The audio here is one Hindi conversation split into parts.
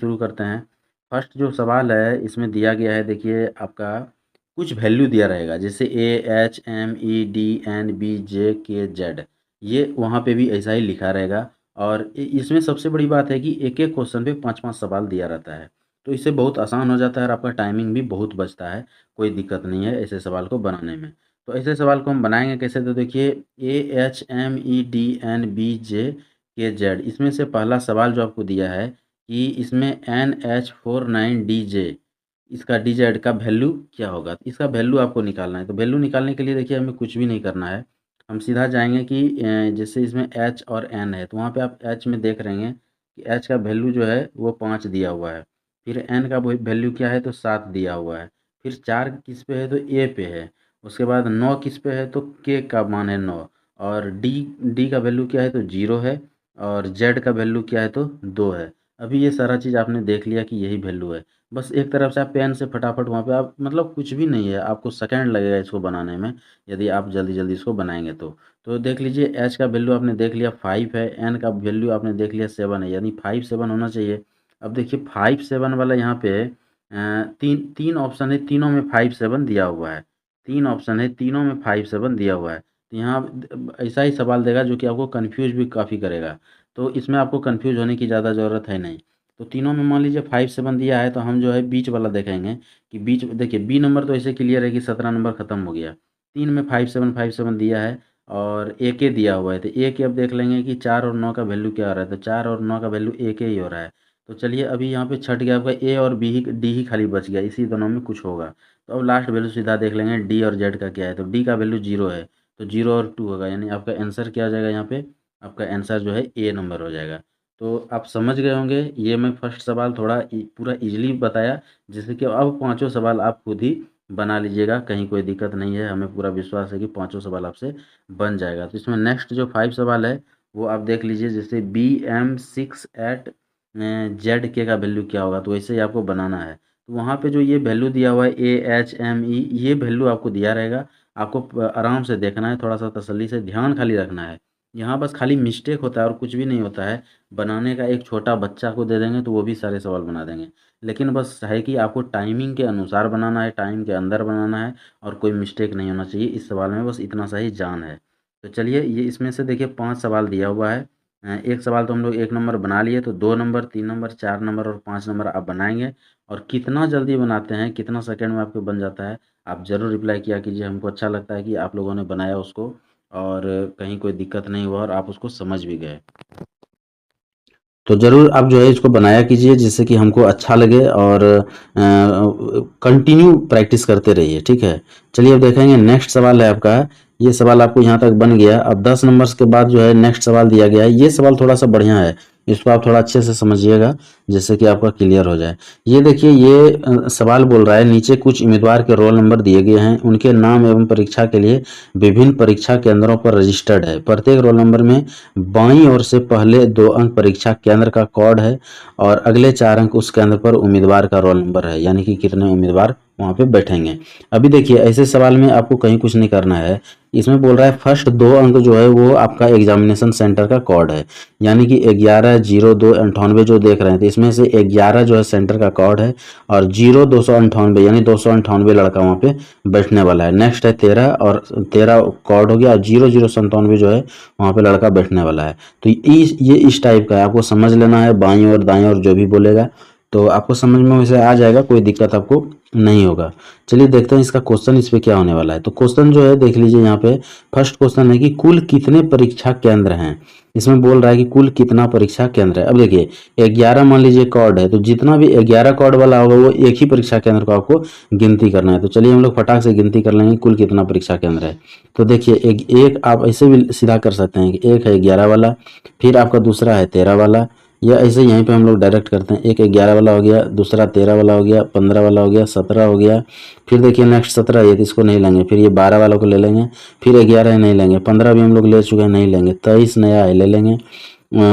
शुरू करते हैं। फर्स्ट जो सवाल है इसमें दिया गया है, देखिए आपका कुछ वैल्यू दिया रहेगा, जैसे AHMEDNBJKZ, ये वहाँ पे भी ऐसा ही लिखा रहेगा। और इसमें सबसे बड़ी बात है कि एक एक क्वेश्चन पे 5-5 सवाल दिया रहता है, तो इससे बहुत आसान हो जाता है और आपका टाइमिंग भी बहुत बचता है। कोई दिक्कत नहीं है ऐसे सवाल को बनाने में। तो ऐसे सवाल को हम बनाएंगे कैसे, तो देखिए AHMEDNBJKZ, इसमें से पहला सवाल जो आपको दिया है कि इसमें NH49DJ, इसका DZ का वैल्यू क्या होगा। तो इसका वैल्यू आपको निकालना है। तो वैल्यू निकालने के लिए देखिए हमें कुछ भी नहीं करना है, हम सीधा जाएंगे कि जैसे इसमें H और N है, तो वहाँ पे आप H में देख रहे हैं कि H का वैल्यू जो है वो 5 दिया हुआ है। फिर N का वैल्यू क्या है, तो 7 दिया हुआ है। फिर 4 किस पे है, तो A पे है। उसके बाद 9 किस पे है, तो K का मान है 9। और D का वैल्यू क्या है, तो 0 है। और Z का वैल्यू क्या है, तो 2 है। अभी ये सारा चीज़ आपने देख लिया कि यही वैल्यू है। बस एक तरफ से आप पेन से फटाफट वहाँ पे आप मतलब कुछ भी नहीं है, आपको सेकंड लगेगा इसको बनाने में, यदि आप जल्दी जल्दी इसको बनाएंगे तो देख लीजिए एच का वैल्यू आपने देख लिया 5 है, एन का वैल्यू आपने देख लिया 7 है, यानी 5-7 होना चाहिए। अब देखिए 5-7 वाला यहाँ पे तीन तीन ऑप्शन है, तीनों में 5-7 दिया हुआ है। तीन ऑप्शन है, तीनों में 5-7 दिया हुआ है। तो यहाँ ऐसा ही सवाल देगा जो कि आपको कन्फ्यूज भी काफ़ी करेगा। तो इसमें आपको कन्फ्यूज होने की ज़्यादा ज़रूरत है नहीं। तो तीनों में मान लीजिए 5-7 दिया है, तो हम जो है बीच वाला देखेंगे कि बीच देखिए बी नंबर तो ऐसे क्लियर है कि 17 नंबर खत्म हो गया। 3 में 5-7 दिया है और ए के दिया हुआ है, तो ए के अब देख लेंगे कि 4 और 9 का वैल्यू क्या हो रहा है, तो 4 और 9 का वैल्यू ए के ही हो रहा है। तो चलिए अभी यहाँ पे छट गया आपका ए और बी ही, डी ही खाली बच गया, इसी दोनों में कुछ होगा। तो अब लास्ट वैल्यू सीधा देख लेंगे डी और जेड का क्या है, तो डी का वैल्यू 0 है, तो 0 और 2 होगा, यानी आपका आंसर क्या आ जाएगा यहाँ पे, आपका आंसर जो है ए नंबर हो जाएगा। तो आप समझ गए होंगे, ये मैं फर्स्ट सवाल थोड़ा पूरा इजीली बताया, जिससे कि अब पांचों सवाल आप खुद ही बना लीजिएगा, कहीं कोई दिक्कत नहीं है, हमें पूरा विश्वास है कि पांचों सवाल आपसे बन जाएगा। तो इसमें नेक्स्ट जो 5 सवाल है वो आप देख लीजिए, जैसे BM6@ZK का वैल्यू क्या होगा, तो वैसे ही आपको बनाना है। तो वहाँ पे जो ये वैल्यू दिया हुआ है AHME, ये वैल्यू आपको दिया रहेगा, आपको आराम से देखना है, थोड़ा सा तसल्ली से ध्यान खाली रखना है। यहाँ बस खाली मिस्टेक होता है और कुछ भी नहीं होता है। बनाने का एक छोटा बच्चा को दे देंगे तो वो भी सारे सवाल बना देंगे, लेकिन बस है कि आपको टाइमिंग के अनुसार बनाना है, टाइम के अंदर बनाना है, और कोई मिस्टेक नहीं होना चाहिए इस सवाल में, बस इतना सा ही जान है। तो चलिए ये इसमें से देखिए 5 सवाल दिया हुआ है। एक सवाल तो हम लोग 1 नंबर बना लिए, तो 2 नंबर, 3 नंबर, 4 नंबर और 5 नंबर आप बनाएंगे। और कितना जल्दी बनाते हैं, कितना सेकंड में आपको बन जाता है, आप ज़रूर रिप्लाई किया कीजिए। हमको अच्छा लगता है कि आप लोगों ने बनाया उसको, और कहीं कोई दिक्कत नहीं हुआ और आप उसको समझ भी गए। तो ज़रूर आप जो है इसको बनाया कीजिए, जिससे कि हमको अच्छा लगे, और कंटिन्यू प्रैक्टिस करते रहिए, ठीक है। चलिए अब देखेंगे नेक्स्ट सवाल है आपका। ये सवाल आपको यहाँ तक बन गया। अब 10 नंबर्स के बाद जो है नेक्स्ट सवाल दिया गया है, ये सवाल थोड़ा सा बढ़िया है, इसको आप थोड़ा अच्छे से समझिएगा, जिससे कि आपका क्लियर हो जाए। ये देखिए ये सवाल बोल रहा है, नीचे कुछ उम्मीदवार के रोल नंबर दिए गए हैं, उनके नाम एवं परीक्षा के लिए विभिन्न परीक्षा केंद्रों पर रजिस्टर्ड है। प्रत्येक रोल नंबर में बाईं ओर से पहले 2 अंक परीक्षा केंद्र का कोड है, और अगले 4 अंक उस केंद्र पर उम्मीदवार का रोल नंबर है, यानी कि कितने उम्मीदवार वहाँ पे बैठेंगे। अभी देखिए ऐसे सवाल में आपको कहीं कुछ नहीं करना है। इसमें बोल रहा है फर्स्ट 2 अंक जो है वो आपका एग्जामिनेशन सेंटर का कोड है, यानी कि 11-02-98 जो देख रहे हैं, तो इसमें से 11 जो है सेंटर का कोड है, और 0298 यानी 298 लड़का वहाँ पे बैठने वाला है। नेक्स्ट है 13, और 13 कोड हो गया, और 0097 जो है वहाँ पे लड़का बैठने वाला है। तो ये इस टाइप का है, आपको समझ लेना है, बाईं और दाईं और जो भी बोलेगा तो आपको समझ में वैसे आ जाएगा, कोई दिक्कत आपको नहीं होगा। चलिए देखते हैं इसका क्वेश्चन इस पे क्या होने वाला है। तो क्वेश्चन जो है देख लीजिए, यहाँ पे फर्स्ट क्वेश्चन है कि कुल कितने परीक्षा केंद्र हैं। इसमें बोल रहा है कि कुल कितना परीक्षा केंद्र है। अब देखिए 11 मान लीजिए कॉर्ड है, तो जितना भी 11 कॉर्ड वाला होगा वो एक ही परीक्षा केंद्र को आपको गिनती करना है। तो चलिए हम लोग फटाक से गिनती कर लेंगे कुल कितना परीक्षा केंद्र है। तो देखिए एक आप ऐसे भी सीधा कर सकते हैं कि एक है 11 वाला, फिर आपका दूसरा है 13 वाला, या ऐसे यहीं पे हम लोग डायरेक्ट करते हैं। एक 11 वाला हो गया, दूसरा 13 वाला हो गया, 15 वाला हो गया, 17 हो गया, फिर देखिए नेक्स्ट 17 ये, तो इसको नहीं लेंगे, फिर ये 12 वालों को ले लेंगे, फिर 11 नहीं लेंगे, 15 भी हम लोग ले चुके हैं नहीं लेंगे, 23 नया है ले लेंगे।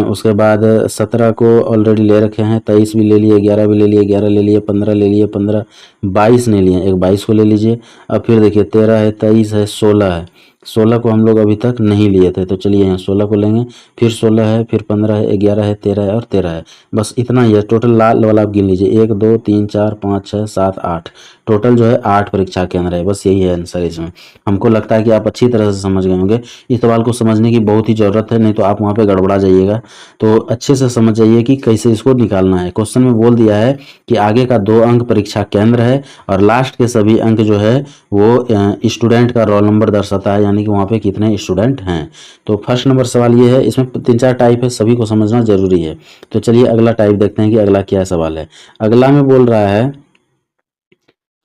उसके बाद 17 को ऑलरेडी ले रखे हैं, 23 भी ले लिए, 11 भी ले लिए, 11 ले लिए, 15 ले लिए, 15, 22 नहीं लिए, एक 22 को ले लीजिए। अब फिर देखिए 13 है, 23 है, 16 है, 16 को हम लोग अभी तक नहीं लिए थे, तो चलिए यहाँ 16 को लेंगे, फिर 16 है, फिर 15 है, 11 है, 13 है और 13 है। बस इतना ही है टोटल। लाल वाला आप गिन लीजिए, 1 2 3 4 5 6 7 8, टोटल जो है 8 परीक्षा केंद्र है। बस यही है आंसर इसमें। हमको लगता है कि आप अच्छी तरह से समझ गए होंगे। इस सवाल को समझने की बहुत ही ज़रूरत है, नहीं तो आप वहाँ पे गड़बड़ा जाइएगा। तो अच्छे से समझ जाइए कि कैसे इसको निकालना है। क्वेश्चन में बोल दिया है कि आगे का 2 अंक परीक्षा केंद्र है और लास्ट के सभी अंक जो है वो स्टूडेंट का रोल नंबर दर्शाता है, यानी कि वहाँ पे कितने स्टूडेंट हैं। तो फर्स्ट नंबर सवाल ये है, इसमें 3-4 टाइप है, सभी को समझना जरूरी है। तो चलिए अगला टाइप देखते हैं कि अगला क्या सवाल है। अगला में बोल रहा है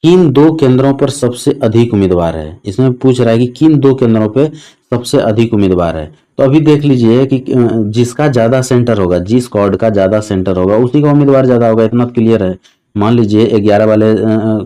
किन 2 केंद्रों पर सबसे अधिक उम्मीदवार है। इसमें पूछ रहा है कि किन 2 केंद्रों पे सबसे अधिक उम्मीदवार है। तो अभी देख लीजिए कि जिसका ज़्यादा सेंटर होगा, जिस कॉर्ड का ज़्यादा सेंटर होगा उसी का उम्मीदवार ज़्यादा होगा, इतना तो क्लियर है। मान लीजिए 11 वाले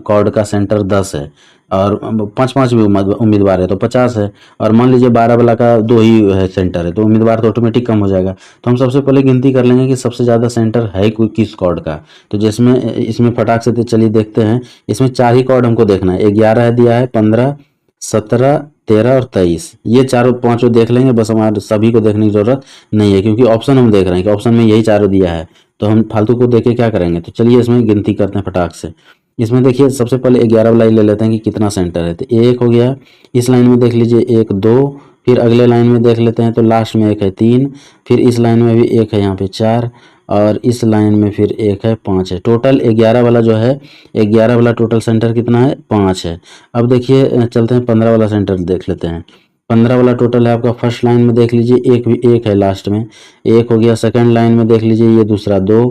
कॉर्ड का सेंटर 10 है और 5-5 भी उम्मीदवार है तो 50 है, और मान लीजिए 12 वाला का 2 ही है सेंटर है, तो उम्मीदवार तो ऑटोमेटिक कम हो जाएगा। तो हम सबसे पहले गिनती कर लेंगे कि सबसे ज़्यादा सेंटर है कोई किस कॉर्ड का। तो जिसमें इसमें फटाक से चलिए देखते हैं। इसमें 4 ही कॉर्ड हमको देखना है, 11 है दिया है, 15 17 13 और 23, ये चारों पांचों देख लेंगे। बस हमारे सभी को देखने की जरूरत नहीं है, क्योंकि ऑप्शन हम देख रहे हैं कि ऑप्शन में यही चारों दिया है, तो हम फालतू को देख के क्या करेंगे। तो चलिए इसमें गिनती करते हैं फटाक से। इसमें देखिए सबसे पहले 11 वाला ले लेते हैं कि कितना सेंटर है। तो 1 हो गया, इस लाइन में देख लीजिए 1 2, फिर अगले लाइन में देख लेते हैं तो लास्ट में 1 है 3, फिर इस लाइन में भी 1 है यहाँ पे 4, और इस लाइन में फिर 1 है 5 है। टोटल 11 वाला जो है, 11 वाला टोटल सेंटर कितना है, 5 है। अब देखिए चलते हैं 15 वाला सेंटर देख लेते हैं। 15 वाला टोटल है आपका, फर्स्ट लाइन में देख लीजिए एक है लास्ट में, 1 हो गया। सेकंड लाइन में देख लीजिए ये दूसरा 2,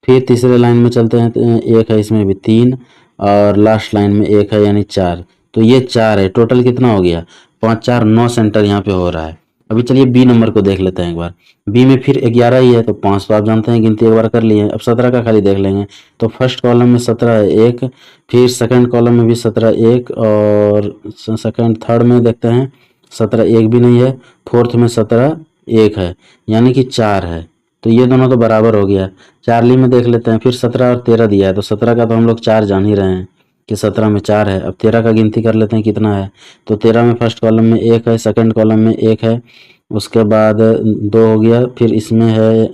फिर तीसरे लाइन में चलते हैं तो 1 है, इसमें भी 3, और लास्ट लाइन में 1 है यानी 4। तो ये 4 है, टोटल कितना हो गया, 5 4 9 सेंटर यहाँ पे हो रहा है। अभी चलिए बी नंबर को देख लेते हैं एक बार। बी में फिर 11 ही है, तो 5 तो आप जानते हैं, गिनती एक बार कर लिए। अब 17 का खाली देख लेंगे। तो फर्स्ट कॉलम में 17 है 1, फिर सेकंड कॉलम में भी 17 1, और सेकंड थर्ड में देखते हैं 17 1 भी नहीं है, फोर्थ में 17 1 है, यानी कि 4 है। तो ये दोनों तो बराबर हो गया। चार्ली में देख लेते हैं, फिर 17 और 13 दिया है, तो 17 का तो हम लोग 4 जान ही रहे हैं कि 17 में 4 है। अब 13 का गिनती कर लेते हैं कितना है। तो 13 में फर्स्ट कॉलम में 1 है, सेकंड कॉलम में 1 है, उसके बाद 2 हो गया, फिर इसमें है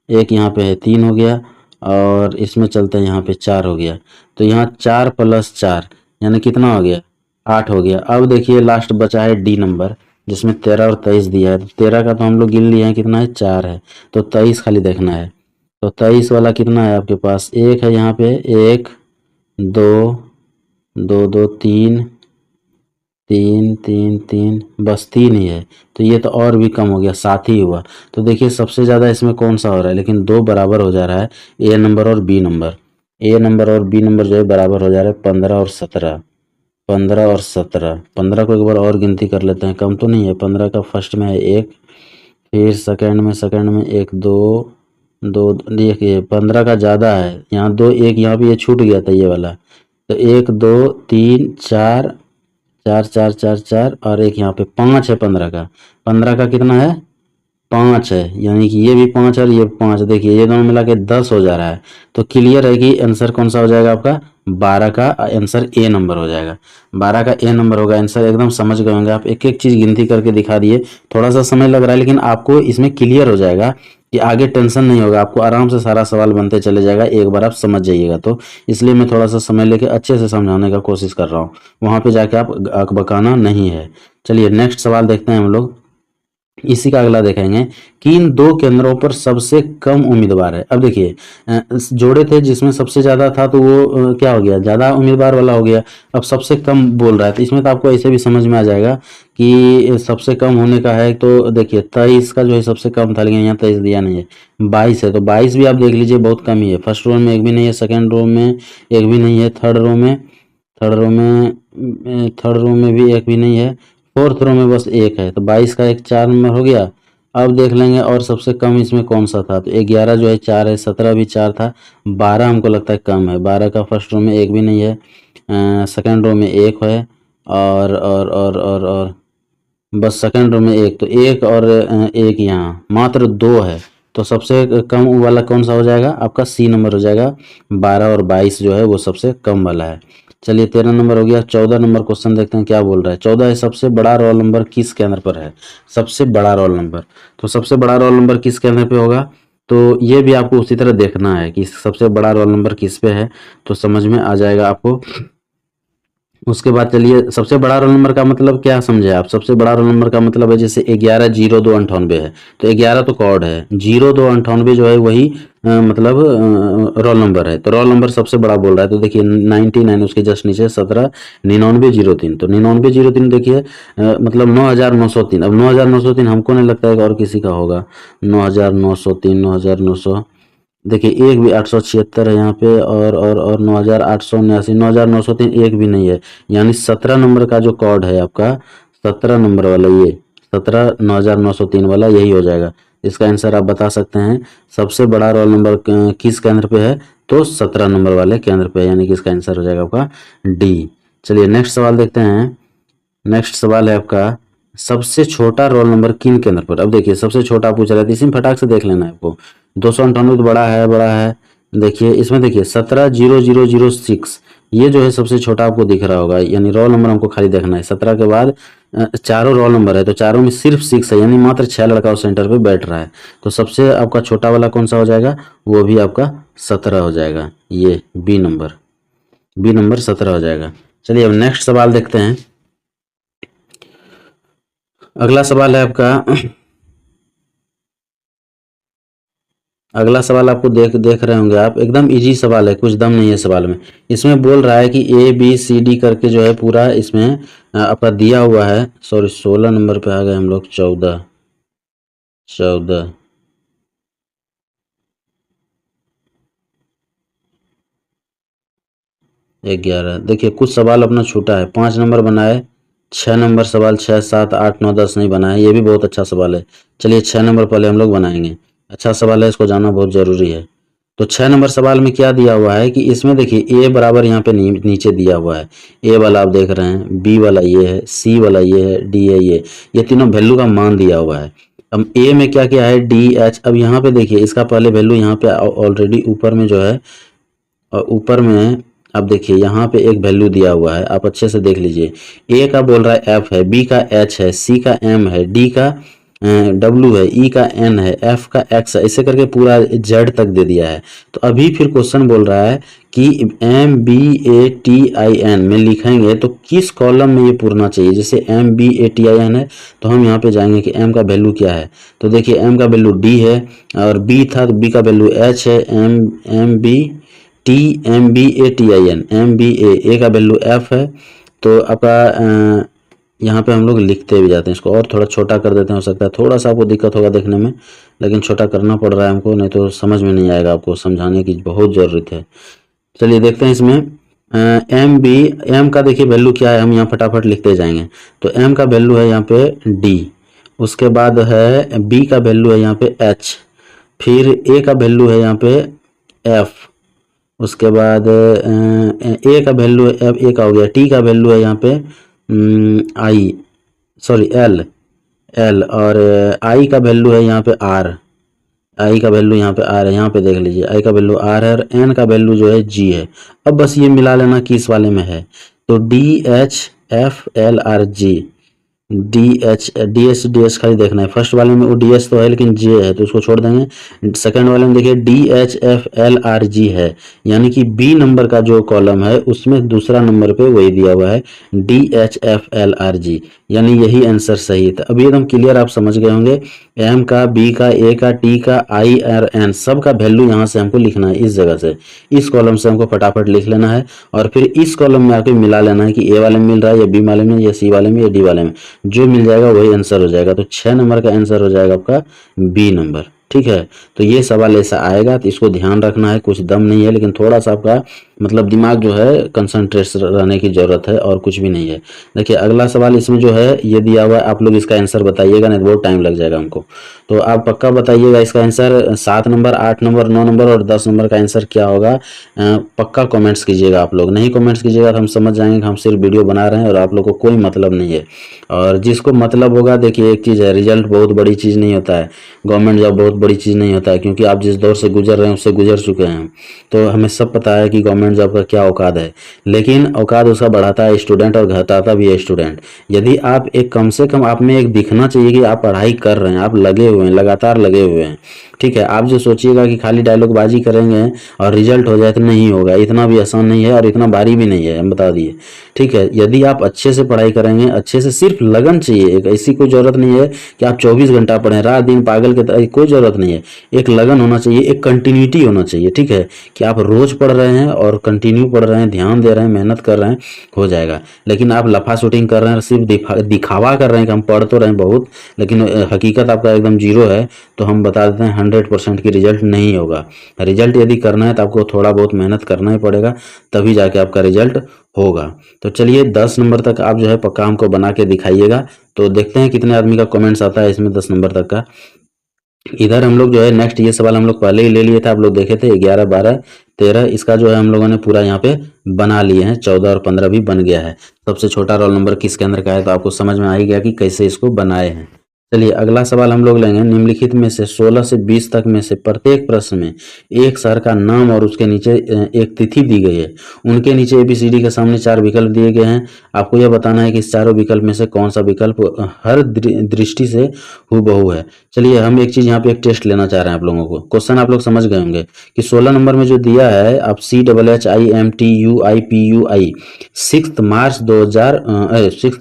1, यहाँ पे है 3 हो गया, और इसमें चलते हैं यहाँ पे 4 हो गया। तो यहाँ 4 + 4 यानी कितना हो गया, 8 हो गया। अब देखिए लास्ट बचा है डी नंबर, जिसमें 13 और 23 दिया है। तो 13 का तो हम लोग गिन लिए हैं, कितना है, 4 है। तो 23 खाली देखना है। तो 23 वाला कितना है आपके पास, 1 है यहाँ पे, 1 2 2 2 3 3 3 3, बस 3 ही है। तो ये तो और भी कम हो गया, 7 ही हुआ। तो देखिए सबसे ज़्यादा इसमें कौन सा हो रहा है, लेकिन 2 बराबर हो जा रहा है, ए नंबर और बी नंबर। ए नंबर और बी नंबर जो है बराबर हो जा रहा है, 15 और 17, 15 और 17। 15 को एक बार और गिनती कर लेते हैं, कम तो नहीं है। 15 का फर्स्ट में है 1, फिर सेकंड में 1 2 2, देखिए 15 का ज़्यादा है, यहाँ 2 1 यहाँ पे ये छूट गया था ये वाला। तो 1 2 3 4 4 4 4 4, और एक यहाँ पे 5 है। 15 का, 15 का कितना है, 5 है, यानी कि ये भी 5 और ये 5। देखिए ये दोनों मिला के 10 हो जा रहा है। तो क्लियर है कि आंसर कौन सा हो जाएगा आपका, 12 का आंसर ए नंबर हो जाएगा। 12 का ए नंबर होगा आंसर। एकदम समझ गए होंगे आप, एक एक चीज़ गिनती करके दिखा दिए। थोड़ा सा समय लग रहा है, लेकिन आपको इसमें क्लियर हो जाएगा कि आगे टेंशन नहीं होगा, आपको आराम से सारा सवाल बनते चले जाएगा, एक बार आप समझ जाइएगा। तो इसलिए मैं थोड़ा सा समय लेके अच्छे से समझाने का कोशिश कर रहा हूँ, वहाँ पे जाके आप अकबकाना नहीं है। चलिए नेक्स्ट सवाल देखते हैं हम लोग। इसी का अगला देखेंगे कि इन 2 केंद्रों पर सबसे कम उम्मीदवार है। अब देखिए जोड़े थे, जिसमें सबसे ज़्यादा था तो वो क्या हो गया, ज़्यादा उम्मीदवार वाला हो गया। अब सबसे कम बोल रहा है, तो इसमें तो आपको ऐसे भी समझ में आ जाएगा कि सबसे कम होने का है। तो देखिए 23 का जो है सबसे कम था, लेकिन यहाँ 23 दिया नहीं है, 22 है। तो 22 भी आप देख लीजिए बहुत कम ही है। फर्स्ट रो में एक भी नहीं है, सेकेंड रो में एक भी नहीं है, थर्ड रो में भी एक भी नहीं है, फोर्थ रो में बस एक है। तो 22 का एक 4 नंबर हो गया। अब देख लेंगे और सबसे कम इसमें कौन सा था। तो 11 जो है 4 है, 17 भी 4 था, 12 हमको लगता है कम है। 12 का फर्स्ट रो में एक भी नहीं है, सेकंड रो में एक है, और बस सेकंड रो में एक। तो एक और एक यहाँ मात्र 2 है। तो सबसे कम वाला कौन सा हो जाएगा आपका, सी नंबर हो जाएगा। 12 और 22 जो है वो सबसे कम वाला है। चलिए 13 नंबर हो गया। 14 नंबर क्वेश्चन देखते हैं क्या बोल रहा है। 14 है, सबसे बड़ा रोल नंबर किस केंद्र पर है? सबसे बड़ा रोल नंबर, तो सबसे बड़ा रोल नंबर किस केंद्र पे होगा? तो ये भी आपको उसी तरह देखना है कि सबसे बड़ा रोल नंबर किस पे है, तो समझ में आ जाएगा आपको। उसके बाद चलिए, सबसे बड़ा रोल नंबर का मतलब क्या समझे आप? सबसे बड़ा रोल नंबर का मतलब है जैसे 110298 है, तो 11 तो कॉर्ड है, 0298 जो है वही मतलब रोल नंबर है। तो रोल नंबर सबसे बड़ा बोल रहा है, तो देखिए 99 उसके जस्ट नीचे 179903। तो 9903 देखिए मतलब 9903। अब 9903 हमको नहीं लगता है कि और किसी का होगा। 9903, 9900, देखिए एक भी 876 है यहाँ पे, और 9889, 9903 एक भी नहीं है। यानी 17 नंबर का जो कॉर्ड है आपका, 17 नंबर वाला, ये 17 9903 वाला यही हो जाएगा। इसका आंसर आप बता सकते हैं। सबसे बड़ा रोल नंबर किस केंद्र पे है? तो 17 नंबर वाले केंद्र पे है, यानी कि इसका आंसर हो जाएगा आपका डी। चलिए नेक्स्ट सवाल देखते हैं। नेक्स्ट सवाल है आपका, सबसे छोटा रोल नंबर किन केंद्र पर? अब देखिए सबसे छोटा पूछ रहा है, तो इसी में फटाक से देख लेना है आपको। 298 तो बड़ा है, बड़ा है। देखिए इसमें देखिए 170006, ये जो है सबसे छोटा आपको दिख रहा होगा, यानी रोल नंबर हमको खाली देखना है। 17 के बाद चारों रोल नंबर है, तो चारों में सिर्फ 6 है, यानी मात्र 6 लड़का उस सेंटर पे बैठ रहा है। तो सबसे आपका छोटा वाला कौन सा हो जाएगा? वो भी आपका 17 हो जाएगा, ये बी नंबर, बी नंबर 17 हो जाएगा। चलिए अब नेक्स्ट सवाल देखते हैं। अगला सवाल है आपका, अगला सवाल आपको देख देख रहे होंगे आप, एकदम इजी सवाल है, कुछ दम नहीं है सवाल में। इसमें बोल रहा है कि ए बी सी डी करके जो है पूरा इसमें आपका दिया हुआ है। सॉरी 16 नंबर पे आ गए हम लोग। 14, 14, 11। देखिए कुछ सवाल अपना छूटा है। 5 नंबर बनाए, 6 नंबर सवाल, 6 7 8 9 10 नहीं बनाए, ये भी बहुत अच्छा सवाल है। चलिए 6 नंबर पहले हम लोग बनाएंगे। अच्छा सवाल है, इसको जानना बहुत जरूरी है। तो 6 नंबर सवाल में क्या दिया हुआ है कि इसमें देखिए ए बराबर यहाँ पे नीचे दिया हुआ है। ए वाला आप देख रहे हैं, बी वाला ये है, सी वाला ये है, डी है, ये तीनों वैल्यू का मान दिया हुआ है। अब ए में क्या क्या है? D H. अब यहाँ पे देखिए इसका पहले वैल्यू यहाँ पे ऑलरेडी ऊपर में जो है, और ऊपर में अब देखिए यहाँ पे एक वैल्यू दिया हुआ है, आप अच्छे से देख लीजिए। ए का बोल रहा है एफ है, बी का एच है, सी का एम है, डी का डब्ल्यू है, ई का एन है, एफ का एक्स है, ऐसे करके पूरा जेड तक दे दिया है। तो अभी फिर क्वेश्चन बोल रहा है कि M B A T I N में लिखेंगे तो किस कॉलम में ये पूरना चाहिए। जैसे M B A T I N है, तो हम यहाँ पे जाएंगे कि एम का वैल्यू क्या है। तो देखिए एम का वैल्यू डी है, और बी था तो बी का वैल्यू एच है, M M B T M B A T I N, M B A का वैल्यू एफ है। तो आपका यहाँ पे हम लोग लिखते भी जाते हैं। इसको और थोड़ा छोटा कर देते हैं, हो सकता है थोड़ा सा आपको दिक्कत होगा देखने में, लेकिन छोटा करना पड़ रहा है हमको, नहीं तो समझ में नहीं आएगा, आपको समझाने की बहुत ज़रूरत है। चलिए देखते हैं इसमें एम बी, एम का देखिए वैल्यू क्या है, हम यहाँ फटाफट लिखते जाएंगे। तो एम का वैल्यू है यहाँ पे डी, उसके बाद है बी का वैल्यू है यहाँ पे एच, फिर ए का वैल्यू है यहाँ पे एफ, उसके बाद ए का वैल्यू अब ए का हो गया, टी का वैल्यू है यहाँ पे आई, सॉरी एल, एल, और आई का वैल्यू है यहाँ पे आर, आई का वैल्यू यहाँ पे आर है, यहाँ पे देख लीजिए आई का वैल्यू आर है, और एन का वैल्यू जो है जी है। अब बस ये मिला लेना किस वाले में है। तो D H F L R G, D H खाली देखना है। फर्स्ट वाले में वो डी एच तो है लेकिन जे है, तो उसको छोड़ देंगे। सेकंड वाले में देखिए D H F L R G है, यानी कि बी नंबर का जो कॉलम है उसमें दूसरा नंबर पे वही दिया हुआ है, D H F L R G, यानी यही आंसर सही है। तो अभी एकदम क्लियर आप समझ गए होंगे। एम का, बी का, ए का, टी का, आई आर एन सब का वैल्यू यहाँ से हमको लिखना है, इस जगह से, इस कॉलम से हमको फटाफट लिख लेना है, और फिर इस कॉलम में आके मिला लेना है कि ए वाले में मिल रहा है, या बी वाले में, या सी वाले में, या डी वाले में, जो मिल जाएगा वही आंसर हो जाएगा। तो 6 नंबर का आंसर हो जाएगा आपका बी नंबर। ठीक है, तो ये सवाल ऐसा आएगा, तो इसको ध्यान रखना है। कुछ दम नहीं है, लेकिन थोड़ा सा आपका मतलब दिमाग जो है कंसंट्रेट रहने की जरूरत है, और कुछ भी नहीं है। देखिए अगला सवाल इसमें जो है ये दिया हुआ है, आप लोग इसका आंसर बताइएगा, नहीं तो बहुत टाइम लग जाएगा हमको। तो आप पक्का बताइएगा इसका आंसर। 7 नंबर, 8 नंबर, 9 नंबर और 10 नंबर का आंसर क्या होगा, पक्का कमेंट्स कीजिएगा। आप लोग नहीं कमेंट्स कीजिएगा तो हम समझ जाएंगे कि हम सिर्फ वीडियो बना रहे हैं और आप लोग को कोई मतलब नहीं है। और जिसको मतलब होगा, देखिए एक चीज़ है, रिजल्ट बहुत बड़ी चीज़ नहीं होता है, गवर्नमेंट जॉब बहुत बड़ी चीज़ नहीं होता है, क्योंकि आप जिस दौर से गुजर रहे हैं उससे गुजर चुके हैं। तो हमें सब पता है कि गवर्नमेंट गवर्नमेंट जॉब का क्या औकात है, लेकिन औकात उसका बढ़ाता है स्टूडेंट और घटाता भी है स्टूडेंट। यदि आप एक कम से कम आप में एक दिखना चाहिए कि आप पढ़ाई कर रहे हैं, आप लगे हुए हैं, लगातार लगे हुए हैं, ठीक है। आप जो सोचिएगा कि खाली डायलॉगबाजी करेंगे और रिजल्ट हो जाए तो नहीं होगा, इतना भी आसान नहीं है और इतना भारी भी नहीं है, हम बता दिए, ठीक है। यदि आप अच्छे से पढ़ाई करेंगे, अच्छे से, सिर्फ लगन चाहिए, एक ऐसी कोई ज़रूरत नहीं है कि आप 24 घंटा पढ़ें, रात दिन पागल के तरह, कोई ज़रूरत नहीं है। एक लगन होना चाहिए, एक कंटिन्यूटी होना चाहिए, ठीक है, कि आप रोज़ पढ़ रहे हैं और कंटिन्यू पढ़ रहे हैं, ध्यान दे रहे हैं, मेहनत कर रहे हैं, हो जाएगा। लेकिन आप लफा शूटिंग कर रहे हैं, सिर्फ दिखावा कर रहे हैं कि हम पढ़ तो रहे हैं बहुत, लेकिन हकीकत आपका एकदम जीरो है, तो हम बता देते हैं 100% की रिजल्ट नहीं होगा। रिजल्ट यदि करना है तो आपको थोड़ा बहुत मेहनत करना ही पड़ेगा, तभी जाके आपका रिजल्ट होगा। तो चलिए 10 नंबर तक आप जो है पक्का हमको बना के दिखाइएगा। तो देखते हैं कितने आदमी का कमेंट्स आता है इसमें 10 नंबर तक का। इधर हम लोग जो है नेक्स्ट ये सवाल हम लोग पहले ही ले लिए थे, आप लोग देखे थे 11, 12, 13, इसका जो है हम लोगों ने पूरा यहाँ पे बना लिए हैं, 14 और 15 भी बन गया है। सबसे छोटा रोल नंबर किसके अंदर का है, तो आपको समझ में आ ही गया कि कैसे इसको बनाए हैं। चलिए अगला सवाल हम लोग लेंगे, निम्नलिखित में से 16 से 20 तक में से प्रत्येक प्रश्न में एक शहर का नाम और उसके नीचे एक तिथि दी गई है। उनके नीचे ABCD के सामने 4 विकल्प दिए गए हैं। आपको यह बताना है कि इस चारों विकल्प में से कौन सा विकल्प हर दृष्टि से हूबहू है। चलिए हम एक चीज यहाँ पे एक टेस्ट लेना चाह रहे हैं आप लोगों को। क्वेश्चन आप लोग समझ गए होंगे कि 16 नंबर में जो दिया है आप CHHIMTUIPUI 6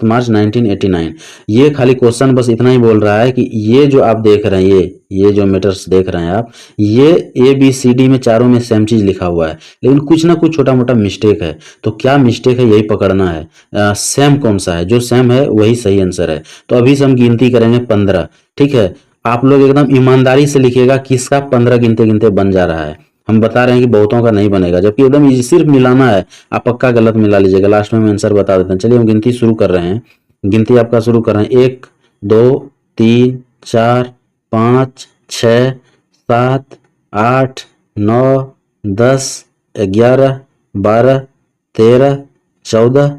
मार्च 1989, ये खाली क्वेश्चन बस इतना ही बोल रहा है कि ये जो आप देख रहे हैं, ये जो मैटर्स देख रहे हैं आप, ये ABCD में चारों में सेम चीज लिखा हुआ है, लेकिन कुछ ना कुछ छोटा मोटा मिस्टेक है। तो क्या मिस्टेक है यही पकड़ना है, सेम कौन सा है, जो सेम है वही सही आंसर है। तो अभी से हम गिनती करेंगे 15, ठीक है। आप लोग एकदम ईमानदारी से लिखिएगा किसका 15 गिनते गिनते बन जा रहा है। हम बता रहे हैं कि बहुतों का नहीं बनेगा, जबकि एकदम सिर्फ मिलाना है, आप पक्का गलत मिला लीजिएगा, लास्ट में हम आंसर बता देते हैं। चलिए हम गिनती शुरू कर रहे हैं, गिनती आपका शुरू कर रहे हैं। 1, 2, 3, 4, 5, 6, 7, 8, 9, 10, 11, 12, 13, 14,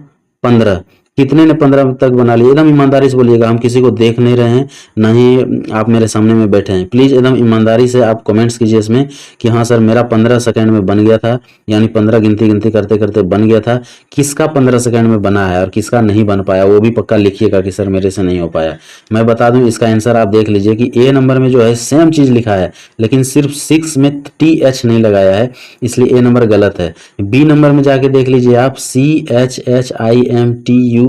15। कितने ने 15 तक बना लिए? एकदम ईमानदारी से बोलिएगा, हम किसी को देख नहीं रहे हैं, ना ही आप मेरे सामने में बैठे हैं। प्लीज़ एकदम ईमानदारी से आप कमेंट्स कीजिए इसमें कि हाँ सर मेरा 15 सेकंड में बन गया था, यानी 15 गिनती करते करते बन गया था। किसका 15 सेकंड में बना है और किसका नहीं बन पाया, वो भी पक्का लिखिएगा कि सर मेरे से नहीं हो पाया। मैं बता दूं इसका आंसर आप देख लीजिए कि A नंबर में जो है सेम चीज़ लिखा है, लेकिन सिर्फ 6 में TH नहीं लगाया है, इसलिए A नंबर गलत है। B नंबर में जाके देख लीजिए आप, CHHIMTUIPI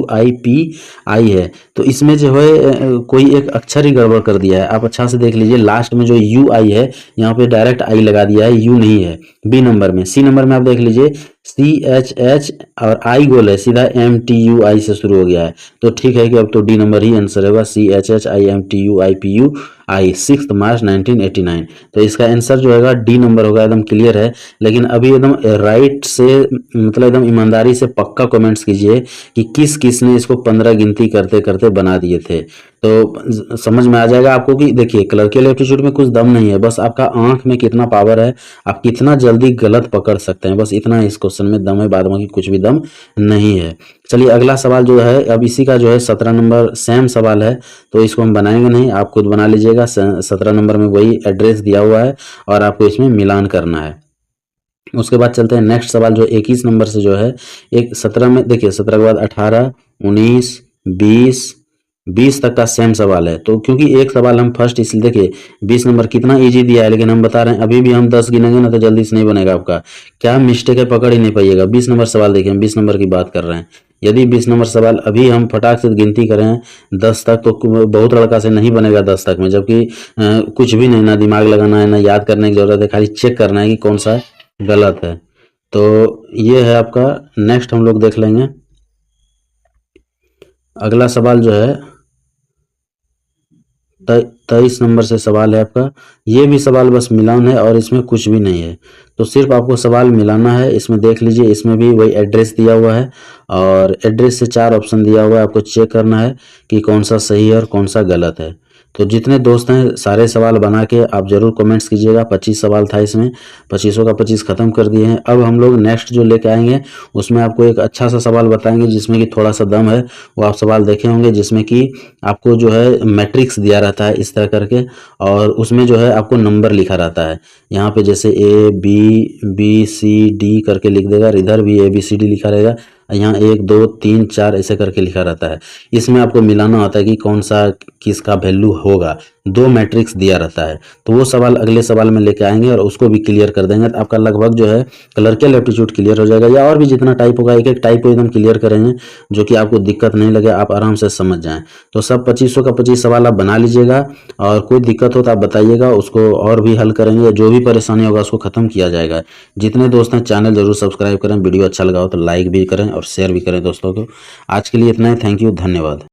है, तो इसमें जो है कोई एक अक्षर ही गड़बड़ कर दिया है। आप अच्छा से देख लीजिए, लास्ट में जो UI है यहाँ पे डायरेक्ट I लगा दिया है, U नहीं है B नंबर में। C नंबर में आप देख लीजिए CHH और I गोल है, सीधा MTUI से शुरू हो गया है, तो ठीक है कि अब तो D नंबर ही आंसर होगा, CHHIMTUIPUI 6 मार्च 1989। तो इसका आंसर जो होगा D नंबर होगा, एकदम क्लियर है। लेकिन अभी एकदम राइट से, मतलब एकदम ईमानदारी से पक्का कमेंट्स कीजिए कि किस किस ने इसको 15 गिनती करते करते बना दिए थे, तो समझ में आ जाएगा आपको कि देखिए क्लर्कियल एप्टीट्यूड में कुछ दम नहीं है, बस आपका आंख में कितना पावर है, आप कितना जल्दी गलत पकड़ सकते हैं, बस इतना इस क्वेश्चन में दम है, बाद बाकी कुछ भी दम नहीं है। चलिए अगला सवाल जो है, अब इसी का जो है 17 नंबर सेम सवाल है, तो इसको हम बनाएंगे नहीं, आप खुद बना लीजिएगा। 17 नंबर में वही एड्रेस दिया हुआ है और आपको इसमें मिलान करना है। उसके बाद चलते हैं नेक्स्ट सवाल जो 21 नंबर से जो है, एक 17 में देखिए, 17 के बाद 18, 19, 20 तक का सेम सवाल है। तो क्योंकि एक सवाल हम फर्स्ट, इसलिए देखिए 20 नंबर कितना इजी दिया है, लेकिन हम बता रहे हैं अभी भी हम 10 गिनेंगे ना तो जल्दी से नहीं बनेगा आपका। क्या मिस्टेक है पकड़ ही नहीं पाइएगा। 20 नंबर सवाल देखिए, हम 20 नंबर की बात कर रहे हैं। यदि 20 नंबर सवाल अभी हम फटाक से गिनती करें 10 तक, तो बहुत लड़का से नहीं बनेगा 10 तक में, जबकि कुछ भी नहीं, ना दिमाग लगाना है, ना याद करने की जरूरत है, खाली चेक करना है कि कौन सा गलत है। तो ये है आपका। नेक्स्ट हम लोग देख लेंगे अगला सवाल जो है 23 नंबर से सवाल है आपका। ये भी सवाल बस मिलान है और इसमें कुछ भी नहीं है, तो सिर्फ आपको सवाल मिलाना है। इसमें देख लीजिए, इसमें भी वही एड्रेस दिया हुआ है और एड्रेस से 4 ऑप्शन दिया हुआ है, आपको चेक करना है कि कौन सा सही है और कौन सा गलत है। तो जितने दोस्त हैं सारे सवाल बना के आप ज़रूर कमेंट्स कीजिएगा। 25 सवाल था इसमें, 25 का 25 ख़त्म कर दिए हैं। अब हम लोग नेक्स्ट जो लेके आएंगे उसमें आपको एक अच्छा सा सवाल बताएंगे जिसमें कि थोड़ा सा दम है। वो आप सवाल देखे होंगे जिसमें कि आपको जो है मैट्रिक्स दिया रहता है इस तरह करके, और उसमें जो है आपको नंबर लिखा रहता है। यहाँ पे जैसे ABBCD करके लिख देगा, इधर भी ABCD लिखा रहेगा, यहाँ 1 2 3 4 ऐसे करके लिखा रहता है। इसमें आपको मिलाना होता है कि कौन सा किसका वैल्यू होगा। 2 मैट्रिक्स दिया रहता है। तो वो सवाल अगले सवाल में लेके आएंगे और उसको भी क्लियर कर देंगे। तो आपका लगभग जो है क्लर्कियल एप्टीट्यूड क्लियर हो जाएगा, या और भी जितना टाइप होगा एक एक टाइप को एकदम क्लियर करेंगे जो कि आपको दिक्कत नहीं लगे, आप आराम से समझ जाएं। तो सब 25 का 25 सवाल आप बना लीजिएगा, और कोई दिक्कत हो तो आप बताइएगा, उसको और भी हल करेंगे। जो भी परेशानी होगा उसको ख़त्म किया जाएगा। जितने दोस्त हैं चैनल जरूर सब्सक्राइब करें, वीडियो अच्छा लगा हो तो लाइक भी करें और शेयर भी करें दोस्तों को। आज के लिए इतना ही, थैंक यू, धन्यवाद।